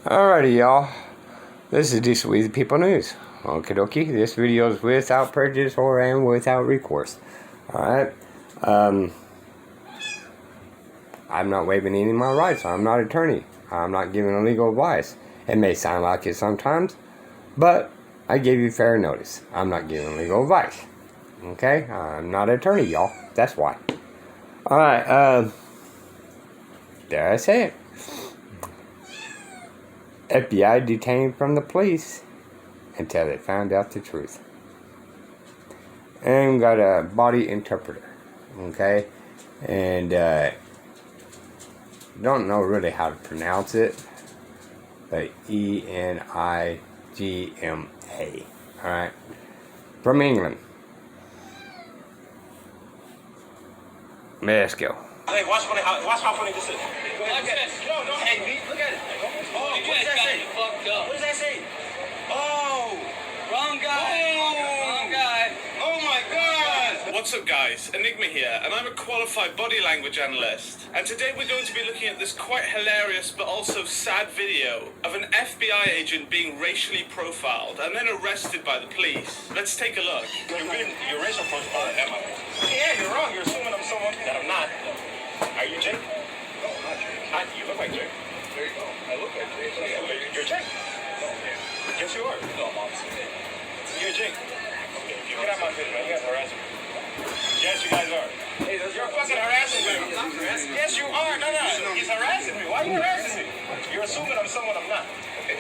Alrighty, y'all. This is Decent Weezy People News. Okie dokie. This video is without prejudice and without recourse. Alright. I'm not waiving any of my rights. I'm not an attorney. I'm not giving legal advice. It may sound like it sometimes, but I gave you fair notice. I'm not giving legal advice. Okay? I'm not an attorney, y'all. That's why. Alright, there I say it. FBI detained from the police until they found out the truth. And got a body interpreter. Okay? And don't know really how to pronounce it. But Enigma. Alright? From England. Let's go. Hey, watch how funny this is. Look at it. No, hey, look at it. Oh, what does that say? What does that say? Oh, wrong guy. Wrong guy. Oh my God. What's up, guys? Enigma here, and I'm a qualified body language analyst. And today we're going to be looking at this quite hilarious but also sad video of an FBI agent being racially profiled and then arrested by the police. Let's take a look. You're racial profile, am I? Yeah, you're wrong. You're assuming I'm someone that I'm not. Are you Jake? No, I'm not Jake. You look like Jake. There you go. I look like Jake. You're Jake. No, man. Yes, you are. No, I'm obviously. You're Jake. Okay, you get out my video, man. You guys are harassing me. Yes, you guys are. Hey, you're fucking harassing me. Yes, you are. No. He's harassing me. Why are you harassing me? You're assuming I'm someone I'm not. Okay.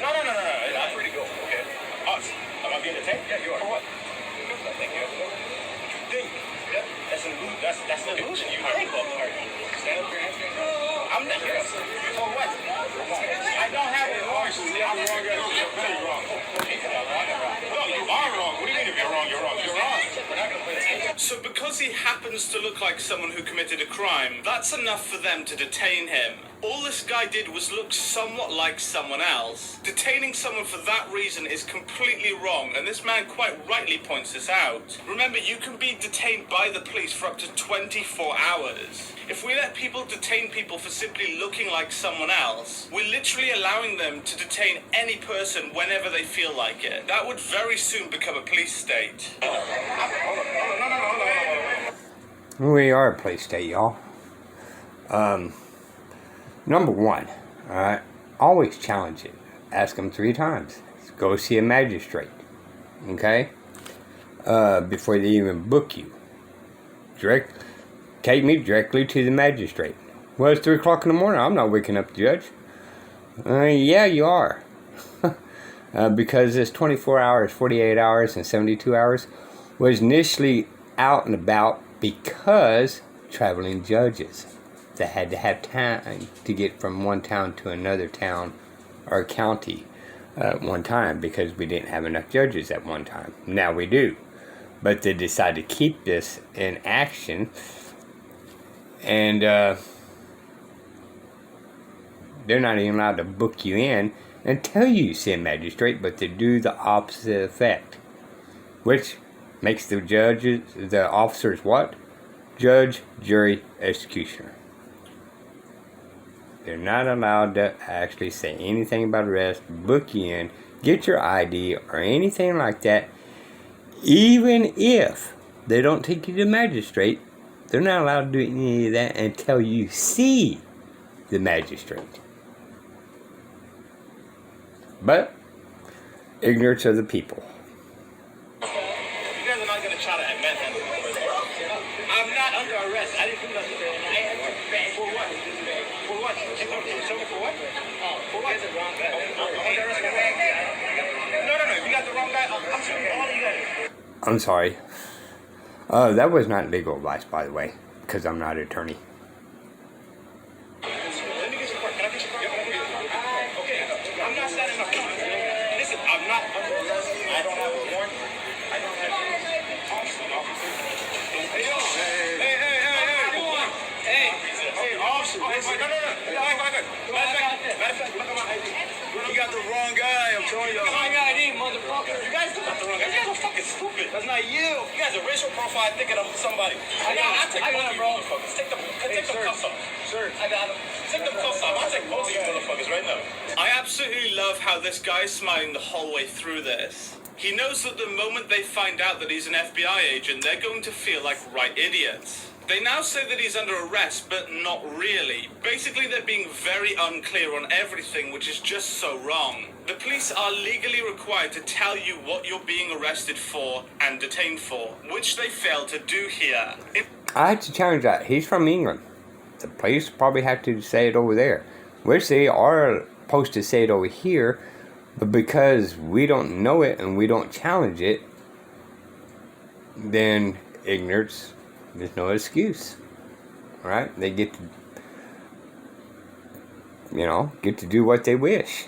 No. I'm free to go. Okay. Us. Am I being detained? Yeah, you are. For what? I think you have to go. You think? Yeah. That's an illusion. That's an illusion. You think? Stand up here and answer. I'm not. Yes. For what? I don't have it. I'm wrong. You're very wrong. No, you are wrong. What do you mean if you're wrong? You're wrong. You're wrong. We're not gonna play this game. So because he happens to look like someone who committed a crime, that's enough for them to detain him. All this guy did was look somewhat like someone else. Detaining someone for that reason is completely wrong, and this man quite rightly points this out. Remember, you can be detained by the police for up to 24 hours. If we let people detain people for simply looking like someone else, we're literally allowing them to detain any person whenever they feel like it. That would very soon become a police state. We are a police state, y'all. Number one, alright, always challenge it. Ask them 3 times. Go see a magistrate, okay? Before they even book you. Take me directly to the magistrate. Well, it's 3 o'clock in the morning. I'm not waking up the judge. Yeah, you are. Because this 24 hours, 48 hours, and 72 hours was initially out and about because traveling judges that had to have time to get from one town to another town or county at one time because we didn't have enough judges at one time. Now we do. But they decided to keep this in action, and they're not even allowed to book you in until you see a magistrate, but they do the opposite effect, which makes the officers what? Judge, jury, executioner. They're not allowed to actually say anything about arrest, book you in, get your ID, or anything like that. Even if they don't take you to the magistrate, they're not allowed to do any of that until you see the magistrate. But, ignorance of the people. You guys are not going to try to manhandle me. I'm not under arrest. I didn't do nothing. For what? For what? Show me for what? For what? The wrong guy. No. You got the wrong guy. I'm shooting all of you guys. I'm sorry. That was not legal advice, by the way, because I'm not an attorney. Let me get your card. Can I get your card? Okay. I'm not standing up. Listen, I'm not under arrest. I don't have a warrant. I don't have officer. Hey, officer. No. You got the wrong guy. I'm telling you. Wrong ID, motherfucker. You guys got the wrong guy. You guys are fucking stupid. That's not you. You guys are racial profile thinking of somebody. I got it, bro. Take the cuffs off. sir. I got him. Take them cuffs off. I'll take both of you motherfuckers right now. I absolutely love how this guy's smiling the whole way through this. He knows that the moment they find out that he's an FBI agent, they're going to feel like right idiots. They now say that he's under arrest, but not really. Basically, they're being very unclear on everything, which is just so wrong. The police are legally required to tell you what you're being arrested for and detained for, which they fail to do here. I had to challenge that. He's from England. The police probably have to say it over there, which they are supposed to say it over here, but because we don't know it and we don't challenge it, then ignorance, there's no excuse. Right? They get to, get to do what they wish.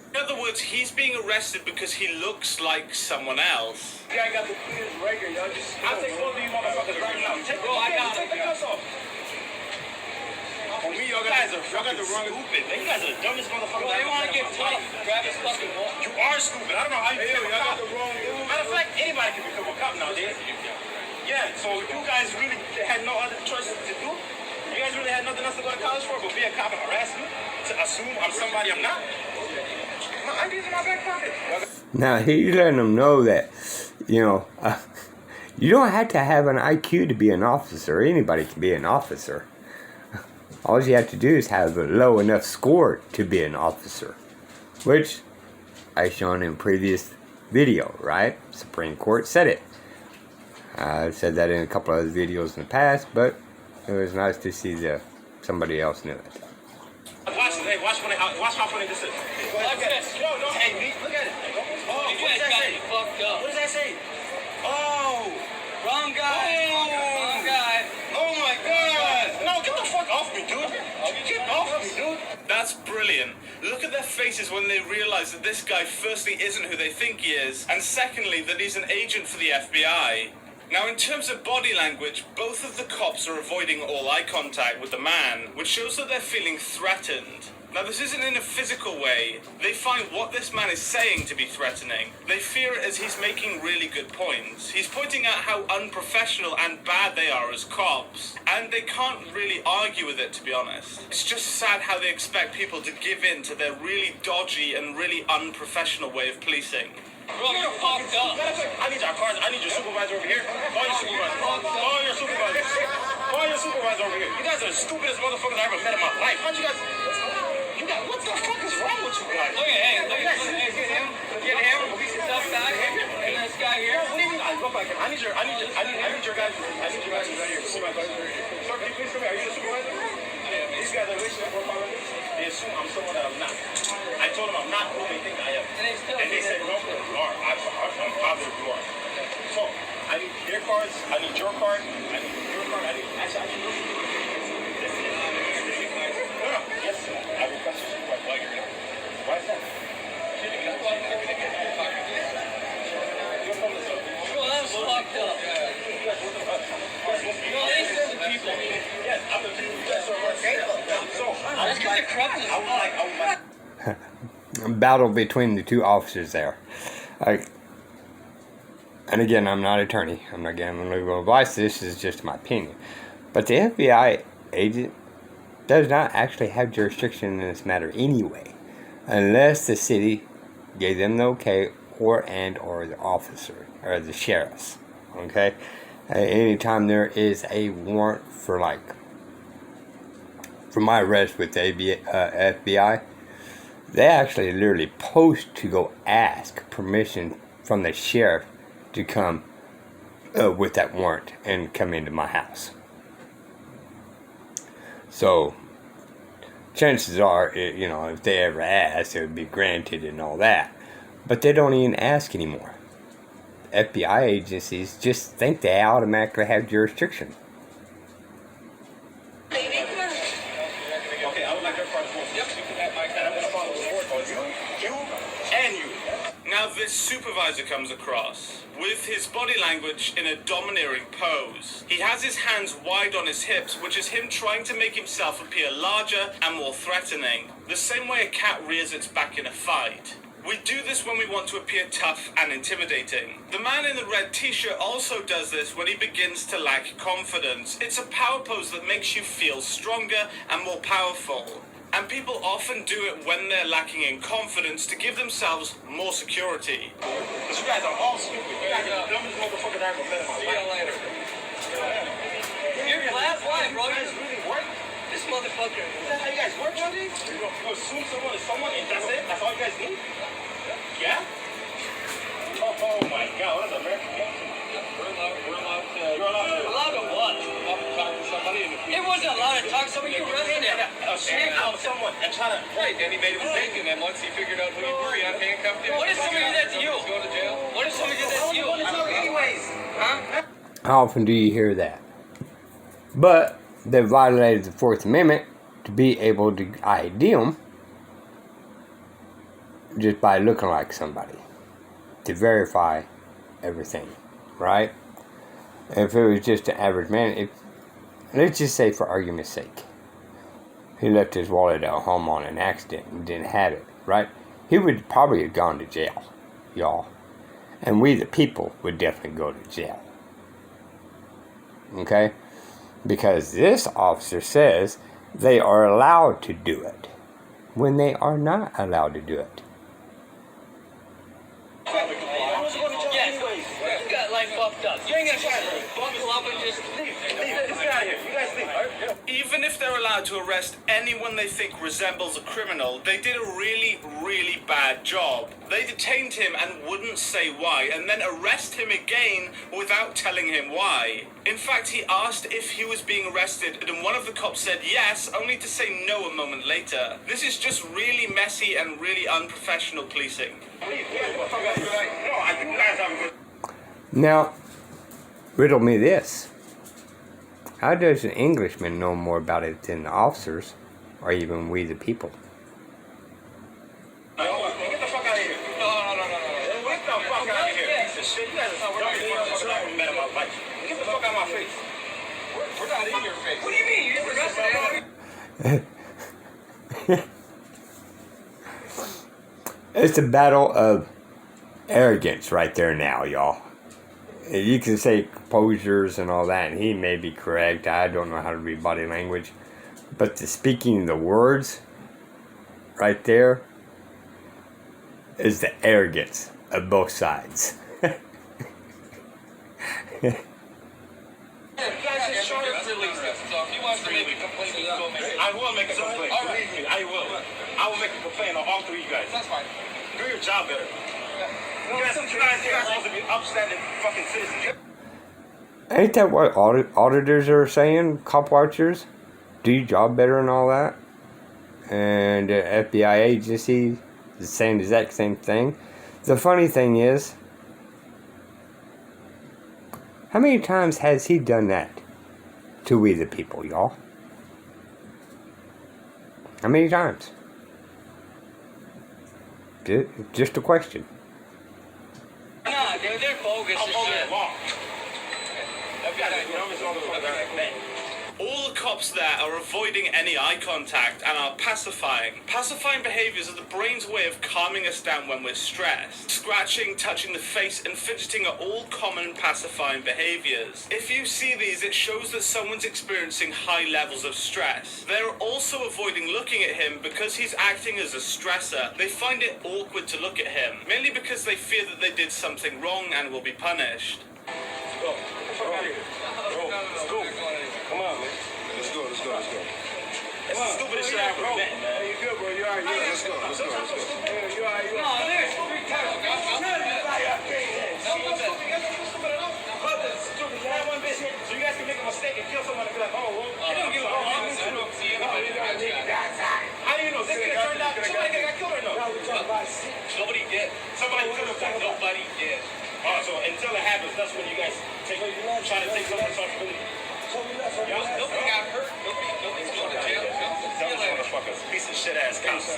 In other words, he's being arrested because he looks like someone else. Yeah, I got the cleanest right here. Y'all just. I'll take both of you motherfuckers right now. Take the cuffs off. For me, y'all got the wrong stupid. You guys are the dumbest motherfuckers. Well, they want to get tough. Grab his fucking wall. You are stupid. I don't know how you feel. Y'all got the wrong dude. Matter of fact, anybody can become a cop nowadays. Yeah, so you guys really had no other choice to do? You guys really had nothing else to go to college for but be a cop and harass me? To assume I'm somebody I'm not? My ID's in my back pocket. Now, he's letting them know that, you don't have to have an IQ to be an officer. Anybody can be an officer. All you have to do is have a low enough score to be an officer, which I've shown in previous video, right? Supreme Court said it. I've said that in a couple of other videos in the past, but it was nice to see that somebody else knew it. Watch how funny this is. Look at it. No. Hey, look at it. Oh, what does that say? What does that say? Oh. Wrong guy. Wrong guy. Oh my God. No, get the fuck off me, dude. Get off me, dude. That's brilliant. Look at their faces when they realize that this guy firstly isn't who they think he is, and secondly that he's an agent for the FBI. Now, in terms of body language, both of the cops are avoiding all eye contact with the man, which shows that they're feeling threatened. Now, this isn't in a physical way. They find what this man is saying to be threatening. They fear it as he's making really good points. He's pointing out how unprofessional and bad they are as cops, and they can't really argue with it, to be honest. It's just sad how they expect people to give in to their really dodgy and really unprofessional way of policing. Bro, you're fucked up. I need your cards. I need your supervisor over here. Call your supervisor. Call your supervisor. Call your supervisor over here. You guys are the stupidest motherfuckers I ever met in my life. How'd you guys... what the fuck is wrong with you guys? Look at him. Get him. He's a tough guy. And this guy here. What do you mean? I need your guys. I need your guys right here. Supervisor right here. Sir, can you please come here? Are you the supervisor? These guys are wasting their profile on this. They assume I'm someone that I'm not. I told them I'm not who they think I am. And they said, no, you are. I'm positive you are. So, I need their cards. I need your card. I need your card. Actually, I need your card. No. Yes, sir. I request your supervisor. Why is that? Bro, that's fucked up. No, they said the people. Yes, I'm the people. So, That's because they're corrupt as fuck. Battle between the two officers there. And again, I'm not an attorney. I'm not giving legal advice. This is just my opinion. But the FBI agent does not actually have jurisdiction in this matter anyway, unless the city gave them the okay, or the officer or the sheriffs. Okay, anytime there is a warrant for my arrest with the FBI, they actually literally post to go ask permission from the sheriff to come with that warrant and come into my house. So, chances are, if they ever asked, it would be granted and all that. But they don't even ask anymore. FBI agencies just think they automatically have jurisdiction. okay, I would like your card. Yep, you can have my card. I'm going to follow the report on you, and you. Now this supervisor comes across with his body language in a domineering pose. He has his hands wide on his hips, which is him trying to make himself appear larger and more threatening, the same way a cat rears its back in a fight. We do this when we want to appear tough and intimidating. The man in the red t-shirt also does this when he begins to lack confidence. It's a power pose that makes you feel stronger and more powerful. And people often do it when they're lacking in confidence to give themselves more security. Because you guys are all stupid. You guys are the dumbest motherfuckers I ever met in my life. See you later. You're glad? Why, bro? You guys really work? This motherfucker. Is that how you guys work, Jody? You assume someone is someone and that's it? That's all you guys need? Yeah? Oh my God, what is American gangster? We're allowed to... You're allowed to... Allowed to what? talk to somebody in the It wasn't allowed to talk to somebody. You arrested him. Assume someone and try to... Right, then he made a mistake, and then once he figured out who you were, he handcuffed him. What if somebody did that to you? Go to jail. What if somebody did that to you? Anyways. Huh? How often do you hear that? But they violated the Fourth Amendment to be able to ID them just by looking like somebody, to verify everything, right? If it was just an average man, let's just say for argument's sake, he left his wallet at home on an accident and didn't have it, right? He would probably have gone to jail, y'all. And we the people would definitely go to jail. Okay? Because this officer says they are allowed to do it when they are not allowed to do it. Yes. You got life fucked up. You ain't gonna try to buckle up and just leave. Leave. Get out of here. You guys leave. Even if they're allowed to arrest anyone they think resembles a criminal, they did a really, really bad job. They detained him and wouldn't say why, and then arrest him again without telling him why. In fact, he asked if he was being arrested, and one of the cops said yes, only to say no a moment later. This is just really messy and really unprofessional policing. Now, riddle me this. How does an Englishman know more about it than the officers, or even we the people? Get the fuck out of here. No. Get the fuck out of here. Piece of shit. You guys are the dumbest motherfuckers I ever met in my life. Get the fuck out of my face. We're not in your face. What do you mean? You just arrested him? It's a battle of arrogance right there now, y'all. You can say composures and all that, and he may be correct. I don't know how to read body language. But the speaking the words right there is the arrogance of both sides. I will make a complaint. Believe me, I will. I will make a complaint on all three of you guys. That's fine. Do your job better. You guys are supposed to be upstanding fucking citizens. Ain't that what auditors are saying? Cop watchers? Do your job better and all that? And the FBI agency is saying the exact same thing. The funny thing is, how many times has he done that to we the people, y'all? How many times? Just a question. Nah, dude, they're bogus as shit. All the cops there are avoiding any eye contact and are pacifying. Pacifying behaviors are the brain's way of calming us down when we're stressed. Scratching, touching the face, and fidgeting are all common pacifying behaviors. If you see these, it shows that someone's experiencing high levels of stress. They're also avoiding looking at him because he's acting as a stressor. They find it awkward to look at him, mainly because they fear that they did something wrong and will be punished. Let's go. Come on, man. Let's go. It's the stupidest shit I ever met, man. You good, bro? You alright? Let's go. You alright? No, there's three times. You have one bitch, so you guys can make a mistake and kill someone and be like, oh, well, I don't give a fuck. I don't see anybody that got shot. How do you know? This could have turned out somebody got killed or no? Nobody did. Somebody could have died. Nobody did. Oh, so until it happens, that's when you guys try to take someone's responsibility. Nobody got hurt. Nobody's going to jail. Dumb motherfuckers. Piece of shit ass cops.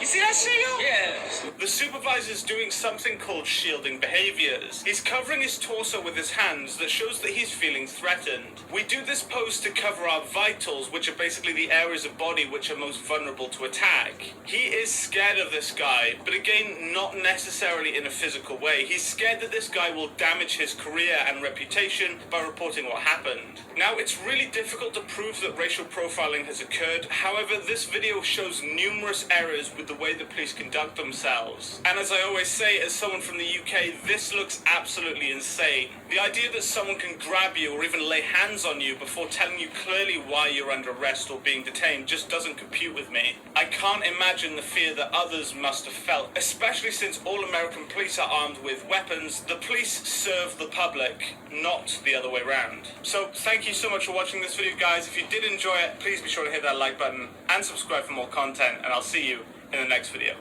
You see that shit, yo? Yes. The supervisor's doing something called shielding behaviors. He's covering his torso with his hands that shows that he's feeling threatened. We do this pose to cover our vitals, which are basically the areas of body which are most vulnerable to attack. He is scared of this guy, but again, not necessarily in a physical way. He's scared that this guy will damage his career and reputation by reporting what happened. Now, it's really difficult to prove that racial profiling has occurred. However, this video shows numerous errors with the way the police conduct themselves. And as I always say, as someone from the UK, this looks absolutely insane. The idea that someone can grab you or even lay hands on you before telling you clearly why you're under arrest or being detained just doesn't compute with me. I can't imagine the fear that others must have felt, especially since all American police are armed with weapons. The police serve the public, not the other way around. So thank you so much for watching this video, guys. If you did enjoy it, please be sure to hit that like button and subscribe for more content, and I'll see you in the next video.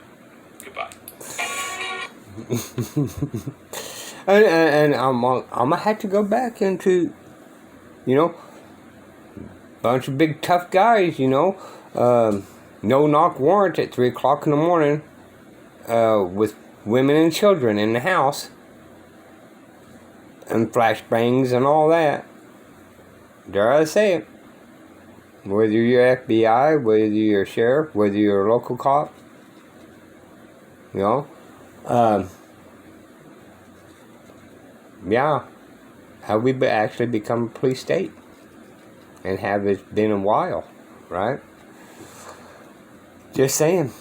Goodbye. And I'm gonna have to go back into, bunch of big tough guys, no knock warrant at 3 o'clock in the morning, with women and children in the house, and flashbangs and all that. Dare I say it? Whether you're FBI, whether you're sheriff, whether you're a local cop, have we actually become a police state? And have it been a while, right? Just saying.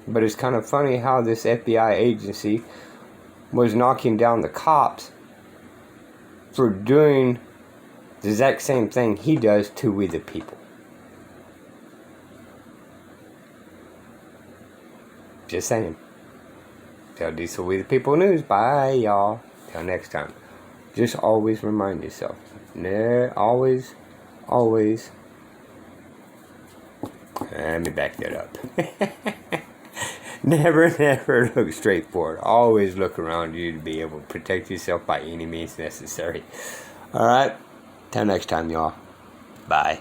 But it's kind of funny how this FBI agency was knocking down the cops for doing the exact same thing he does to we the people. Just saying. Tell Diesel We the People News. Bye, y'all. Till next time. Just always remind yourself. Always. Let me back that up. Never look straight forward. Always look around you to be able to protect yourself by any means necessary. Alright? Till next time, y'all. Bye.